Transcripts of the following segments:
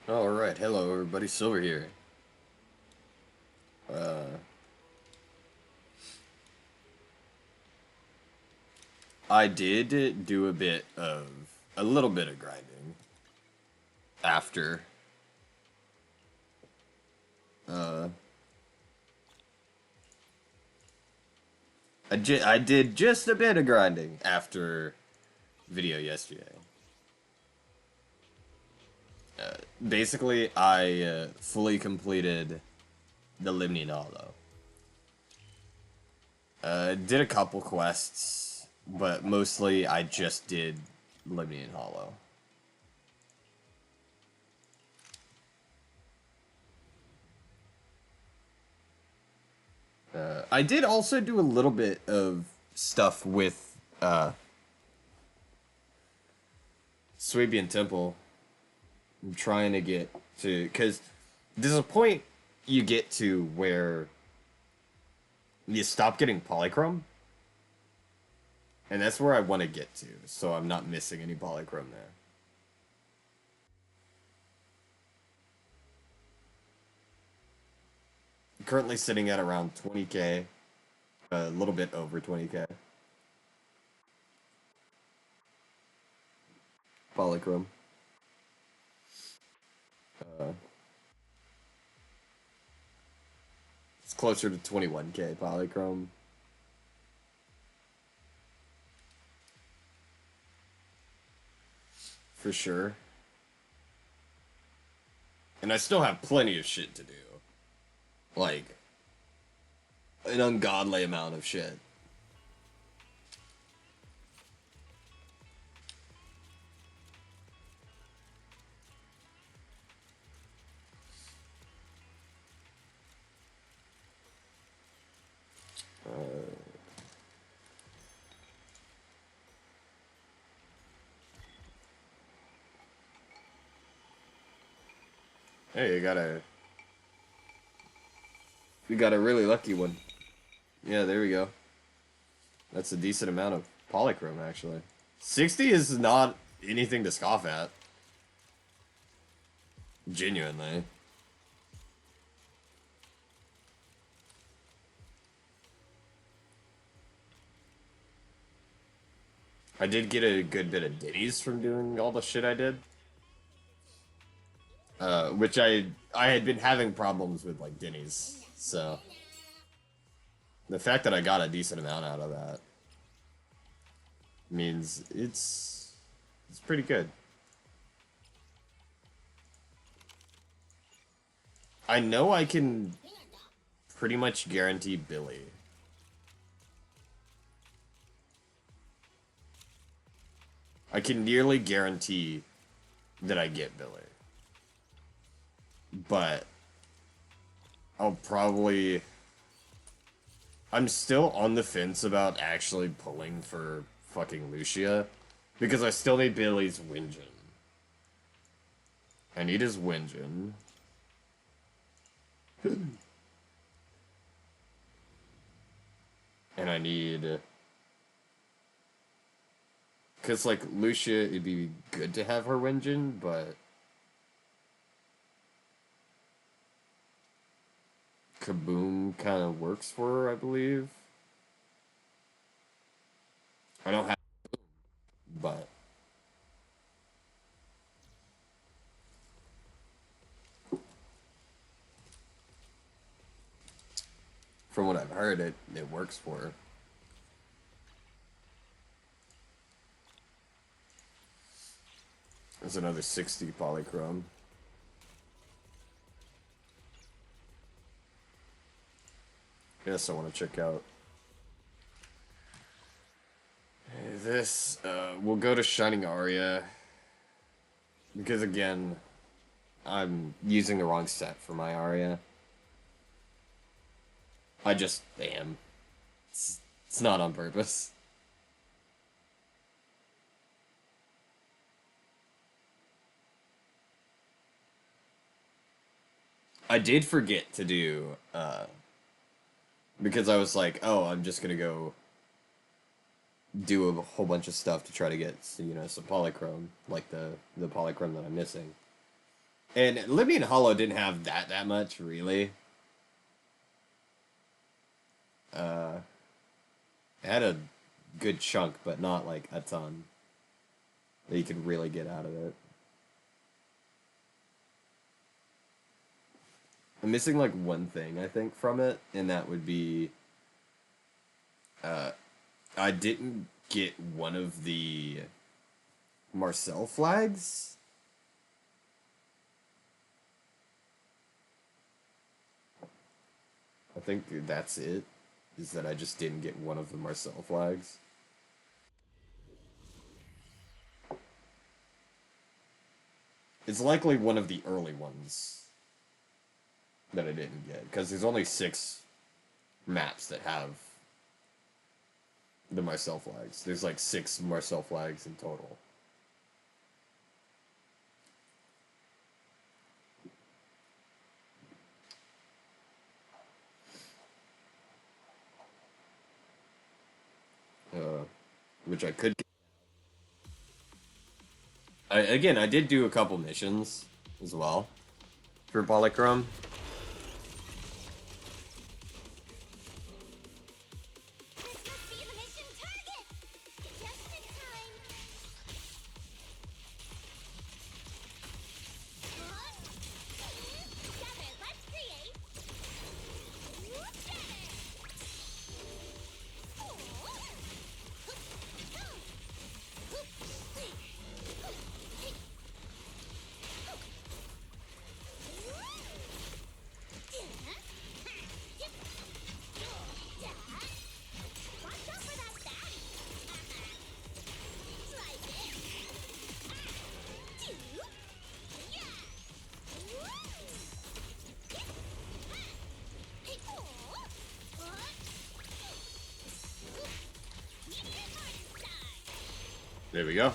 Alright, hello everybody, Silver here. Uh, I did do a little bit of grinding after. Uh, I did just a bit of grinding after video yesterday. Basically, I fully completed the Limnian Hollow. Did a couple quests, but mostly I just did Limnian Hollow. I did also do a little bit of stuff with Swabian Temple. I'm trying to get to, because there's a point you get to where you stop getting polychrome, and that's where I want to get to, so I'm not missing any polychrome there. I'm currently sitting at around 20k, a little bit over 20k polychrome. Uh, it's closer to 21k polychrome. For sure. And I still have plenty of shit to do. Like, an ungodly amount of shit. Hey, you got a really lucky one. Yeah, there we go. That's a decent amount of polychrome, actually. 60 is not anything to scoff at. Genuinely. I did get a good bit of ditties from doing all the shit I did. Which I had been having problems with, like, ditties, so... The fact that I got a decent amount out of that means it's pretty good. I know I can pretty much guarantee Billy. I can nearly guarantee that I get Billy. But I'll probably... I'm still on the fence about actually pulling for fucking Lucia, because I still need Billy's Wingeon. I need his Wingeon. And I need... Because, like, Lucia, it'd be good to have her Wingeon, but... Kaboom kind of works for her, I believe. I don't have... But... From what I've heard, it works for her. There's another 60 polychrome. Yes, I want to check out. This, we'll go to Shining Aria. Because again, I'm using the wrong set for my Aria. I just am. It's not on purpose. I did forget to do, because I was like, oh, I'm just gonna go do a whole bunch of stuff to try to get, you know, some polychrome, like the polychrome that I'm missing. And Libyan Hollow didn't have that much, really. Uh, it had a good chunk, but not like a ton that you could really get out of it. I'm missing like one thing, I think, from it, and that would be uh, I didn't get one of the Marcel flags. I think that's it. Is that I just didn't get one of the Marcel flags. It's likely one of the early ones that I didn't get because there's only 6 maps that have the Marcel flags. There's like 6 Marcel flags in total. Uh, which I could. Again, I did do a couple missions as well for Polychrome. There we go.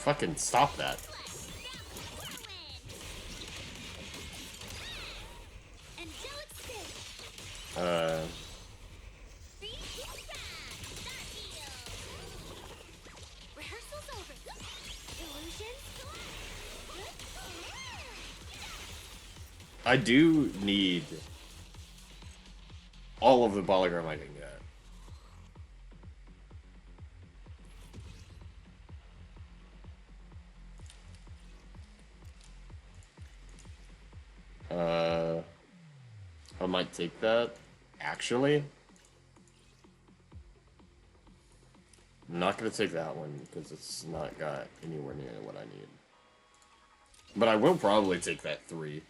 Fucking stop that. Uh. I do need all of the polygram I can get. I might take that. Actually, I'm not gonna take that one because it's not got anywhere near what I need. But I will probably take that 3.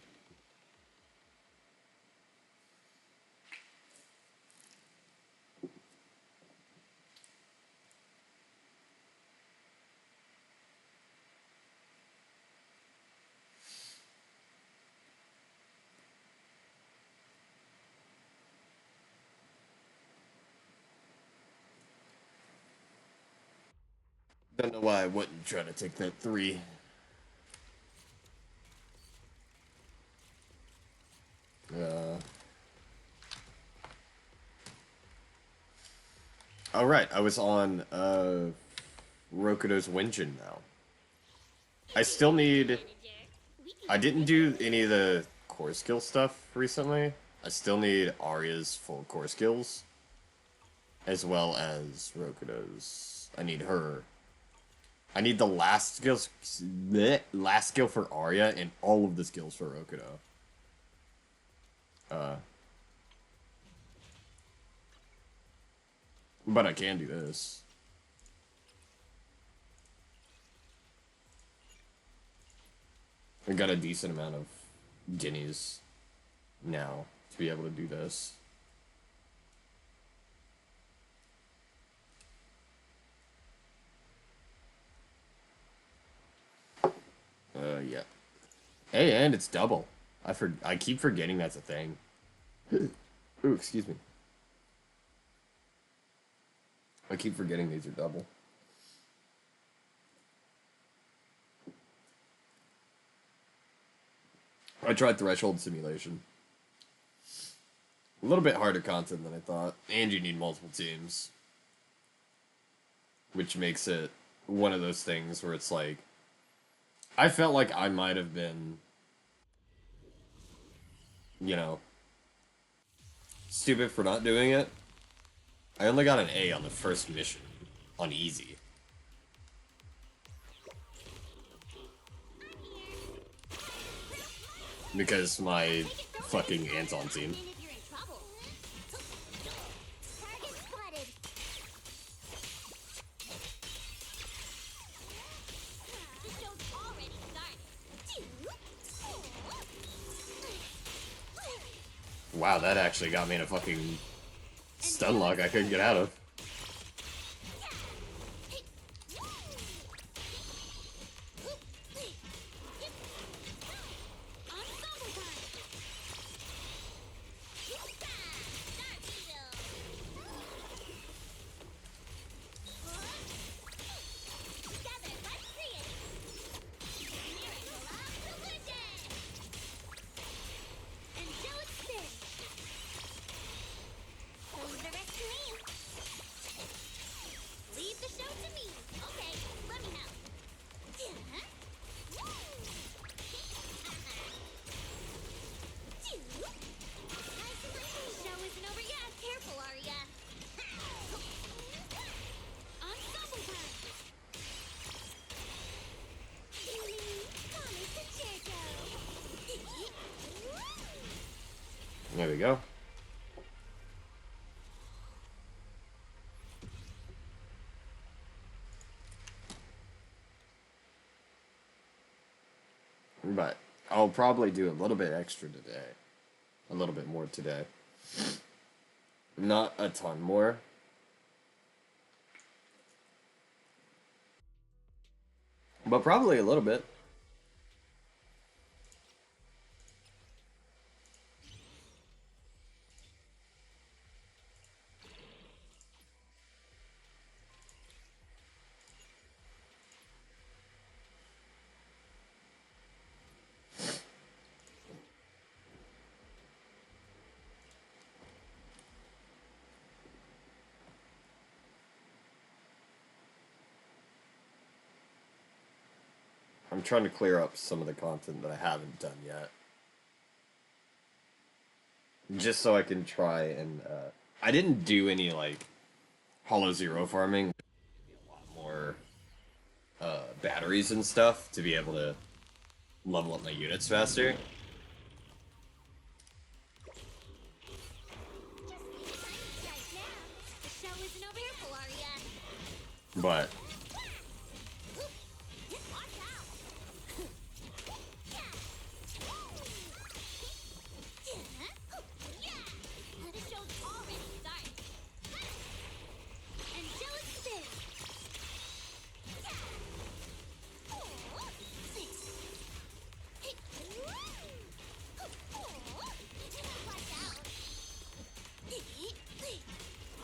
Don't know why I wouldn't try to take that 3. All right, I was on Rokudo's Wenjin now. I still need. I didn't do any of the core skill stuff recently. I still need Arya's full core skills, as well as Rokudo's. I need her. I need the last last skill for Arya and all of the skills for Rokudo. But I can do this. I got a decent amount of guineas now to be able to do this. Yeah. Hey, and it's double. I keep forgetting that's a thing. Ooh, excuse me. I keep forgetting these are double. I tried Threshold Simulation. A little bit harder content than I thought, and you need multiple teams. Which makes it one of those things where it's like, I felt like I might have been, you know, stupid for not doing it. I only got an A on the first mission, on easy. Because my fucking Anton team. Wow, that actually got me in a fucking stun lock I couldn't get out of. There we go. But I'll probably do a little bit extra today. A little bit more today. Not a ton more. But probably a little bit. I'm trying to clear up some of the content that I haven't done yet. Just so I can try and, I didn't do any, like, Hollow Zero farming. A lot more, batteries and stuff to be able to level up my units faster. But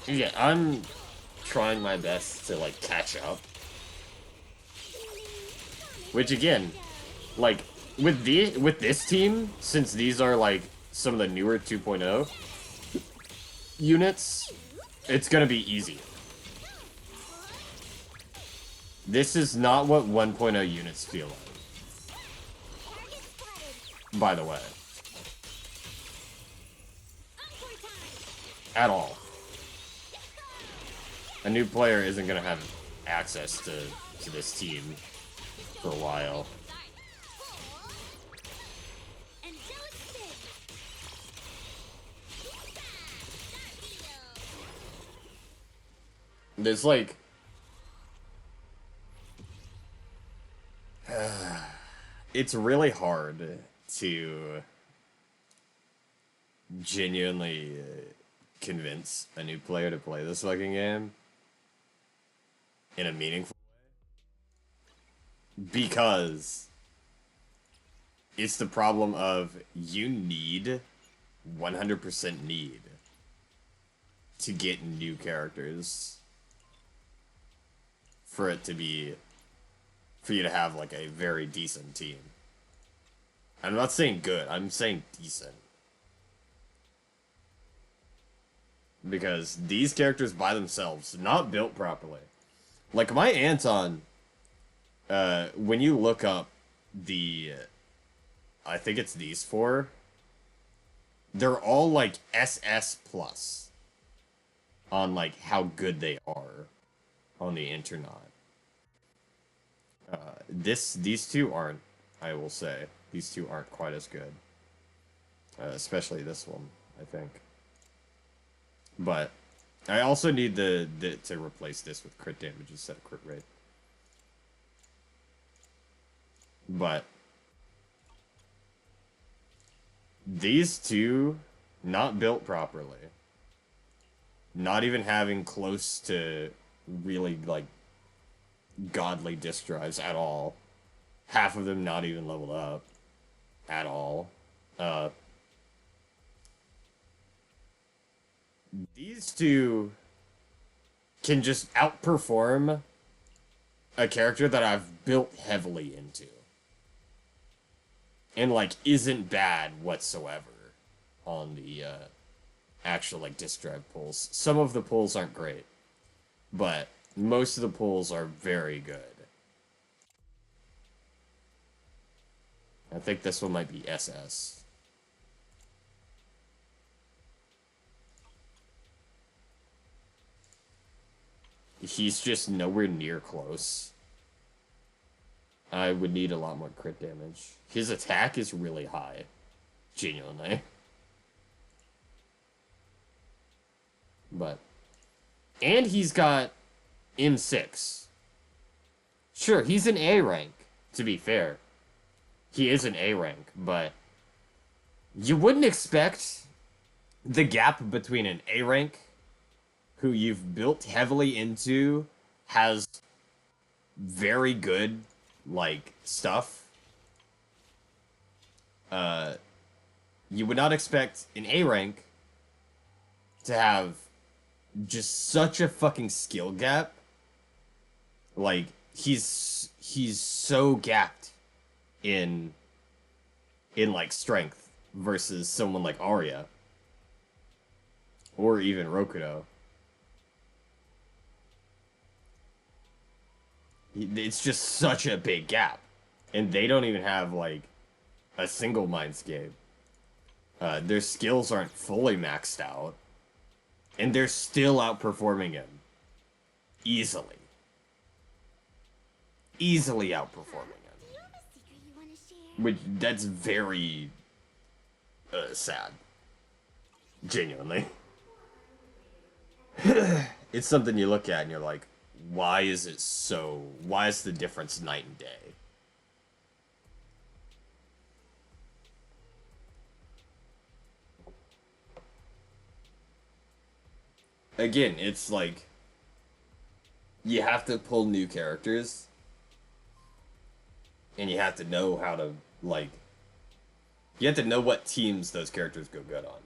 yeah, I'm trying my best to, like, catch up. Which, again, like, with this team, since these are, like, some of the newer 2.0 units, it's gonna be easy. This is not what 1.0 units feel like. By the way. At all. A new player isn't gonna have access to this team for a while. There's like it's really hard to genuinely convince a new player to play this fucking game in a meaningful because it's the problem of you need 100% need to get new characters for it to be for you to have like a very decent team. I'm not saying good, I'm saying decent. Because these characters by themselves, not built properly. Like my Anton, when you look up the, I think it's these four, they're all like SS plus on like how good they are on the internet. These two aren't, I will say. These two aren't quite as good. Especially this one, I think. But I also need the to replace this with crit damage instead of crit rate. But these two, not built properly. Not even having close to really, like, godly disc drives at all. Half of them not even leveled up at all. These two can just outperform a character that I've built heavily into. And, like, isn't bad whatsoever on the, actual, like, disc drive pulls. Some of the pulls aren't great, but most of the pulls are very good. I think this one might be SS. He's just nowhere near close. I would need a lot more crit damage. His attack is really high. Genuinely. But. And he's got M6. Sure, he's an A rank, to be fair. He is an A rank, but you wouldn't expect the gap between an A rank, who you've built heavily into, has very good, like, stuff. You would not expect an A rank to have just such a fucking skill gap. Like, he's so gapped in like strength versus someone like Arya or even Rokudo. It's just such a big gap, and they don't even have like a single Mindscape. Their skills aren't fully maxed out, and they're still outperforming him easily. Easily outperforming him. Which, that's very sad. Genuinely. It's something you look at and you're like, why is the difference night and day? Again, it's like, you have to pull new characters, and you have to know how to, like, you have to know what teams those characters go good on.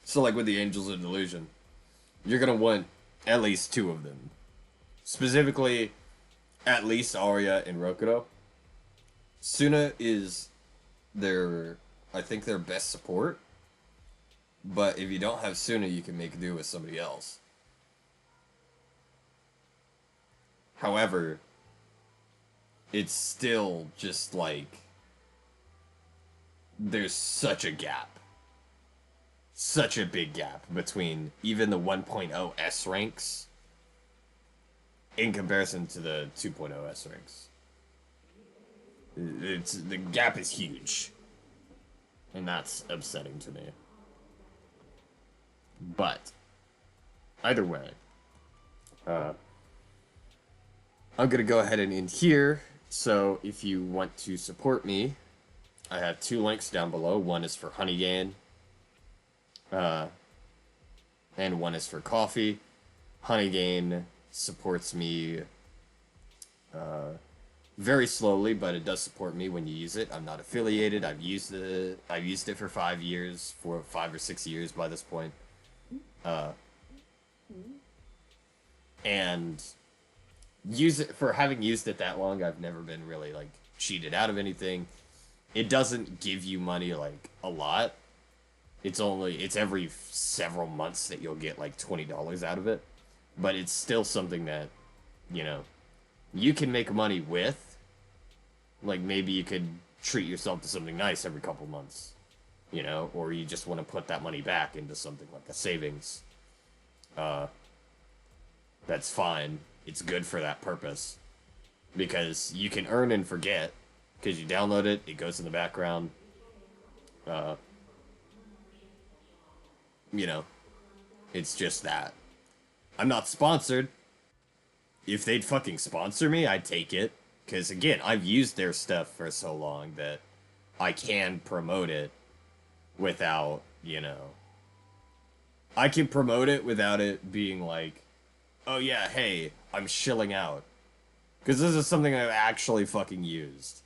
So, like, with the Angels of Delusion, you're gonna want at least two of them. Specifically, at least Arya and Rokudo. Suna is I think their best support. But if you don't have Suna, you can make do with somebody else. However, it's still just like, there's such a gap. Such a big gap between even the 1.0 S ranks in comparison to the 2.0 S ranks. The gap is huge. And that's upsetting to me. But either way, uh, I'm gonna go ahead and end here. So if you want to support me, I have two links down below. One is for Honeygain, uh, and one is for coffee. Honeygain supports me very slowly, but it does support me when you use it. I'm not affiliated. I've used it for 5 years, for 5 or 6 years by this point. And use it for having used it that long, I've never been really like cheated out of anything. It doesn't give you money like a lot. It's every several months that you'll get like $20 out of it. But it's still something that, you know, you can make money with. Like maybe you could treat yourself to something nice every couple months, you know, or you just want to put that money back into something like a savings. That's fine. It's good for that purpose because you can earn and forget because you download it, it goes in the background. Uh, you know, it's just that. I'm not sponsored. If they'd fucking sponsor me, I'd take it. Because again, I've used their stuff for so long that I can promote it without, you know. I can promote it without it being like, oh yeah, hey, I'm shilling out. Because this is something I've actually fucking used.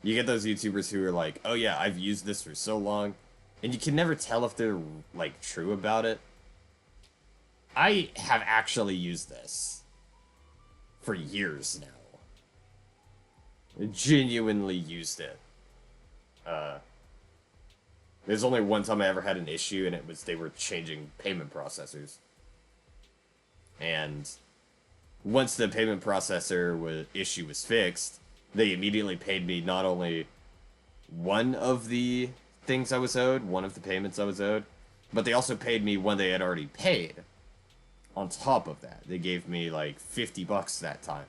You get those YouTubers who are like, oh yeah, I've used this for so long, and you can never tell if they're, like, true about it. I have actually used this for years now. I genuinely used it. There's only one time I ever had an issue, and it was they were changing payment processors. And once the payment processor issue was fixed, they immediately paid me not only one of the things I was owed, one of the payments I was owed, but they also paid me one they had already paid. On top of that, they gave me like $50 that time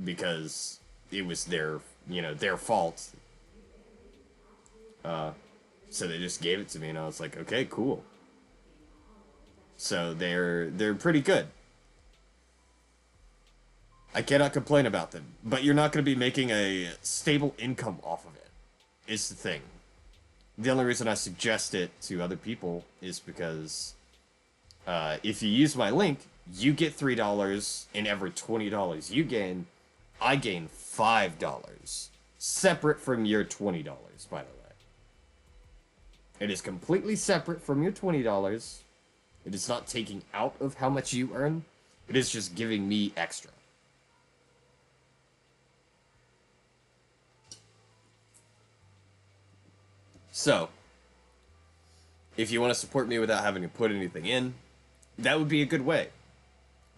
because it was their, you know, their fault. So they just gave it to me, and I was like, okay, cool. So they're pretty good. I cannot complain about them, but you're not going to be making a stable income off of it. Is the thing. The only reason I suggest it to other people is because if you use my link, you get $3, and every $20 you gain, I gain $5, separate from your $20, by the way. It is completely separate from your $20. It is not taking out of how much you earn. It is just giving me extra. So, if you want to support me without having to put anything in, that would be a good way.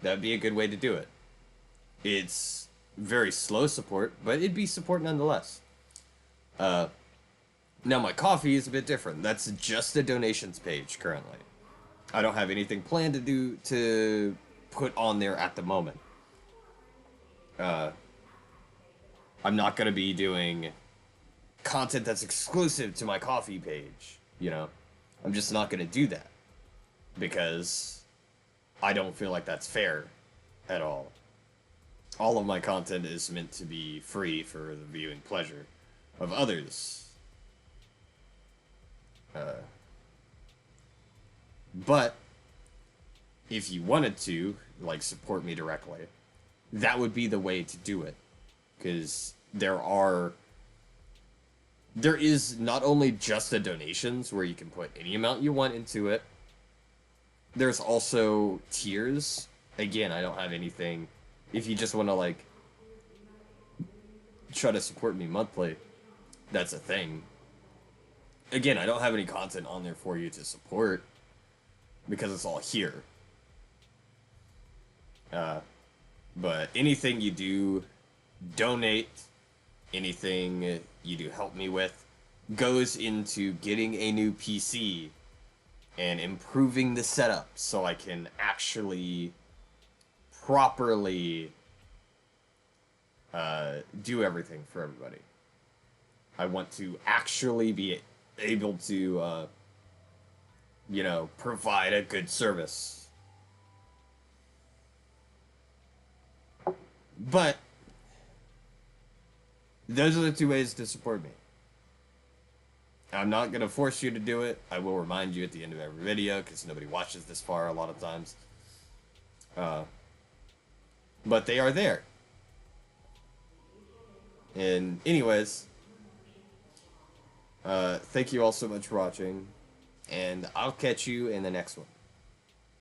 That would be a good way to do it. It's very slow support, but it'd be support nonetheless. Now my coffee is a bit different. That's just a donations page currently. I don't have anything planned to put on there at the moment. I'm not going to be doing content that's exclusive to my coffee page, you know? I'm just not going to do that because I don't feel like that's fair at all. All of my content is meant to be free for the viewing pleasure of others. But if you wanted to, like, support me directly, that would be the way to do it. Because there is not only just the donations where you can put any amount you want into it, there's also tiers. Again, I don't have anything. If you just want to, like, try to support me monthly, that's a thing. Again, I don't have any content on there for you to support because it's all here. But anything you do donate, anything you do help me with, goes into getting a new PC and improving the setup so I can actually properly do everything for everybody. I want to actually be able to you know, provide a good service. But those are the two ways to support me. I'm not going to force you to do it. I will remind you at the end of every video because nobody watches this far a lot of times. But they are there. And anyways, thank you all so much for watching. And I'll catch you in the next one.